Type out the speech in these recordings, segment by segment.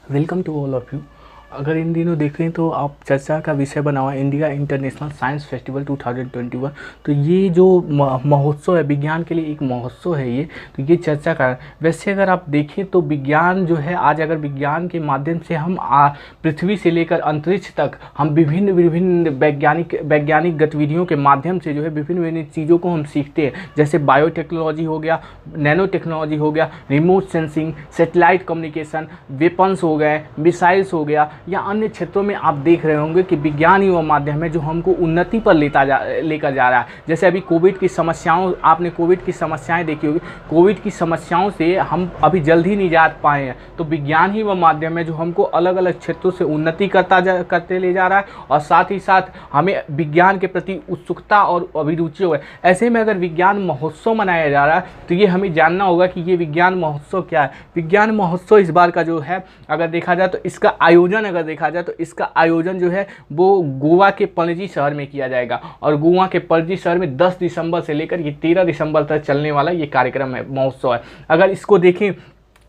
Welcome to all of you. अगर इन दिनों देखें तो आप चर्चा का विषय बना हुआ है इंडिया इंटरनेशनल साइंस फेस्टिवल 2021। तो ये जो महोत्सव है, विज्ञान के लिए एक महोत्सव है ये, तो ये चर्चा का है। वैसे अगर आप देखें तो विज्ञान जो है आज, अगर विज्ञान के माध्यम से हम पृथ्वी से लेकर अंतरिक्ष तक हम विभिन्न विभिन्न वैज्ञानिक गतिविधियों के माध्यम से जो है विभिन्न विभिन्न चीज़ों को हम सीखते हैं। जैसे बायोटेक्नोलॉजी हो गया, नैनो टेक्नोलॉजी हो गया, remote sensing, satellite communication, weapons हो गए, मिसाइल्स हो गया, या अन्य क्षेत्रों में आप देख रहे होंगे कि विज्ञान ही वो माध्यम है जो हमको उन्नति पर लेकर जा रहा है। जैसे अभी कोविड की समस्याओं, आपने कोविड की समस्याएं देखी होगी। कोविड की समस्याओं से हम अभी जल्द ही निजात पाए हैं, तो विज्ञान ही वो माध्यम है जो हमको अलग अलग क्षेत्रों से उन्नति करते ले जा रहा है, और साथ ही साथ हमें विज्ञान के प्रति उत्सुकता और अभिरुचि हो गई। ऐसे में अगर विज्ञान महोत्सव मनाया जा रहा है तो ये हमें जानना होगा कि ये विज्ञान महोत्सव क्या है। विज्ञान महोत्सव इस बार का जो है, अगर देखा जाए तो इसका आयोजन इसका आयोजन जो है वो गोवा के पणजी शहर में किया जाएगा, और गोवा के पणजी शहर में 10 दिसंबर से लेकर ये 13 दिसंबर तक चलने वाला ये कार्यक्रम है, महोत्सव है। अगर इसको देखें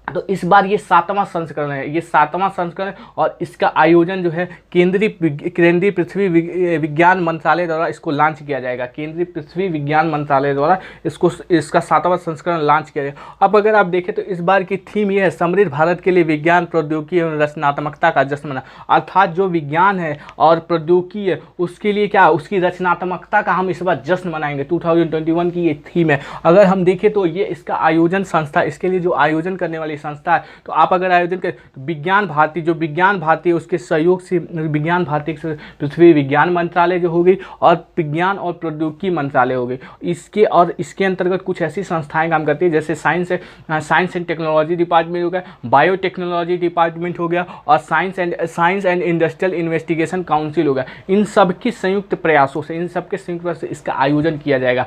तो इस बार ये 7वां संस्करण है, ये 7वां संस्करण है, और इसका आयोजन जो है केंद्रीय पृथ्वी विज्ञान मंत्रालय द्वारा इसको लॉन्च किया जाएगा। केंद्रीय पृथ्वी विज्ञान मंत्रालय द्वारा इसका 7वां संस्करण लॉन्च किया जाएगा। अब अगर आप देखें तो इस बार की थीम ये है, समृद्ध भारत के लिए विज्ञान प्रौद्योगिकी एवं रचनात्मकता का जश्न मना। अर्थात जो विज्ञान है और प्रौद्योगिकी है उसके लिए क्या, उसकी रचनात्मकता का हम इस बार जश्न मनाएंगे। 2021 की ये थीम है। अगर हम देखें तो ये इसका आयोजन संस्था, इसके लिए जो आयोजन करने वाली संस्था है, तो आप अगर आयोजन करें तो विज्ञान भारती, जो विज्ञान भारती है उसके सहयोग से विज्ञान भारती पृथ्वी विज्ञान मंत्रालय जो हो गई, और विज्ञान और प्रौद्योगिकी मंत्रालय हो गई। इसके अंतर्गत कुछ ऐसी संस्थाएं काम करती है जैसे साइंस एंड टेक्नोलॉजी डिपार्टमेंट हो गया, बायोटेक्नोलॉजी डिपार्टमेंट हो गया, और science and industrial investigation council हो गया। इन सबके संयुक्त प्रयासों से इसका आयोजन किया जाएगा।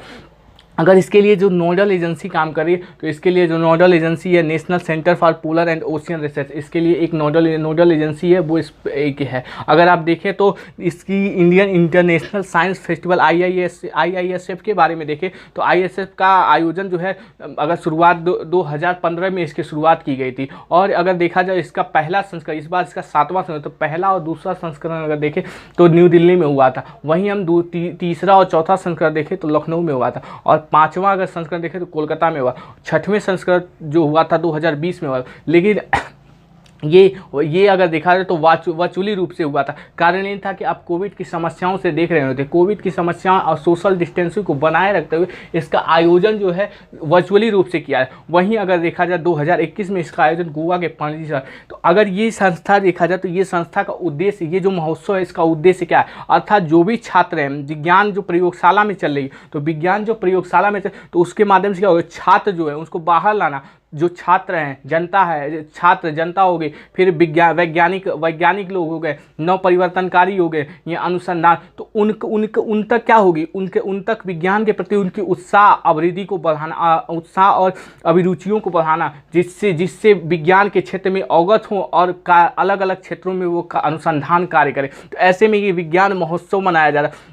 अगर इसके लिए जो नोडल एजेंसी काम कर रही है, तो इसके लिए जो नोडल एजेंसी है national centre for polar and ocean research, इसके लिए एक नोडल एजेंसी है, वो इस एक है। अगर आप देखें तो इसकी Indian international science festival IISF के बारे में देखें तो IISF का आयोजन जो है, अगर शुरुआत 2015 में इसकी शुरुआत की गई थी, और अगर देखा जाए इसका पहला संस्करण, इस बार इसका 7वां संस्करण, तो पहला और दूसरा संस्करण अगर देखें तो न्यू दिल्ली में हुआ था। वहीं हम तीसरा और चौथा संस्करण देखें तो लखनऊ में हुआ था, और 5वां अगर संस्करण देखें तो कोलकाता में हुआ। 6वें संस्करण जो हुआ था 2020 में हुआ। लेकिन ये अगर देखा जाए तो वर्चुअली रूप से हुआ था। कारण ये था कि आप कोविड की समस्याओं से देख रहे होते, कोविड की समस्या और सोशल डिस्टेंसिंग को बनाए रखते हुए इसका आयोजन जो है वर्चुअली रूप से किया है। वहीं अगर देखा जाए 2021 में इसका आयोजन गोवा के पणजी शहर। तो अगर ये संस्था देखा जाए तो ये संस्था का उद्देश्य, ये जो महोत्सव है इसका उद्देश्य क्या है, अर्थात जो भी छात्र हैं, विज्ञान जो प्रयोगशाला में चल रही है, तो विज्ञान जो प्रयोगशाला में तो उसके माध्यम से क्या होगा, छात्र जो है उसको बाहर लाना। जो छात्र हैं, जनता हो गई, फिर वैज्ञानिक लोग हो गए, नव परिवर्तनकारी हो गए, ये अनुसंधान, तो उन तक क्या होगी, उन तक विज्ञान के प्रति उनकी उत्साह और अभिरुचियों को बढ़ाना, जिससे विज्ञान के क्षेत्र में अवगत हों और अलग अलग क्षेत्रों में वो अनुसंधान कार्य करें। तो ऐसे में ये विज्ञान महोत्सव मनाया जा रहा है।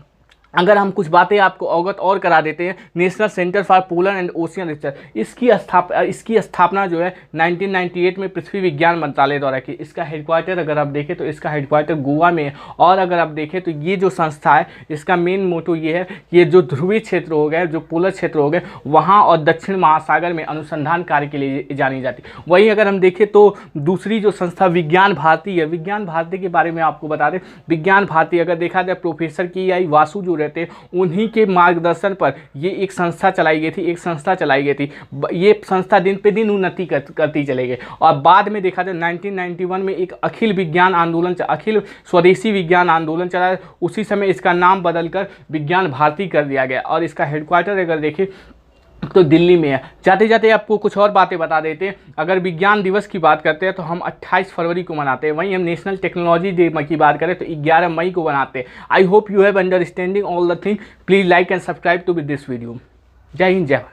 अगर हम कुछ बातें आपको अवगत और करा देते हैं, national centre for polar and ocean research, इसकी स्थापना जो है 1998 में पृथ्वी विज्ञान मंत्रालय द्वारा की। इसका हेडक्वार्टर अगर आप देखें तो इसका हेडक्वार्टर गोवा में है। और अगर आप देखें तो ये जो संस्था है इसका मेन मोटो ये है, ये जो ध्रुवीय क्षेत्र हो गए, जो पोलर क्षेत्र हो गए, वहाँ और दक्षिण महासागर में अनुसंधान कार्य के लिए जानी जाती है। वहीं अगर हम देखें तो दूसरी जो संस्था विज्ञान भारती है, विज्ञान भारती के बारे में आपको बता दें। विज्ञान भारती अगर देखा जाए प्रोफेसर KI वासु जो रहते हैं, उन्हीं के मार्गदर्शन पर ये एक संस्था चलाई गई थी। ये संस्था दिन पे दिन उन्नति करती चली गई, और बाद में देखा जाए 1991 में एक अखिल स्वदेशी विज्ञान आंदोलन चला। उसी समय इसका नाम बदलकर विज्ञान भारती कर दिया गया, और इसका हेडक्वार्टर अगर देखें तो दिल्ली में है। जाते जाते आपको कुछ और बातें बता देते हैं। अगर विज्ञान दिवस की बात करते हैं तो हम 28 फरवरी को मनाते हैं। वहीं हम नेशनल टेक्नोलॉजी डे की बात करें तो 11 मई को मनाते हैं। I hope you have understanding all the thing. Please like and subscribe to this video. जय हिंद, जय भारत।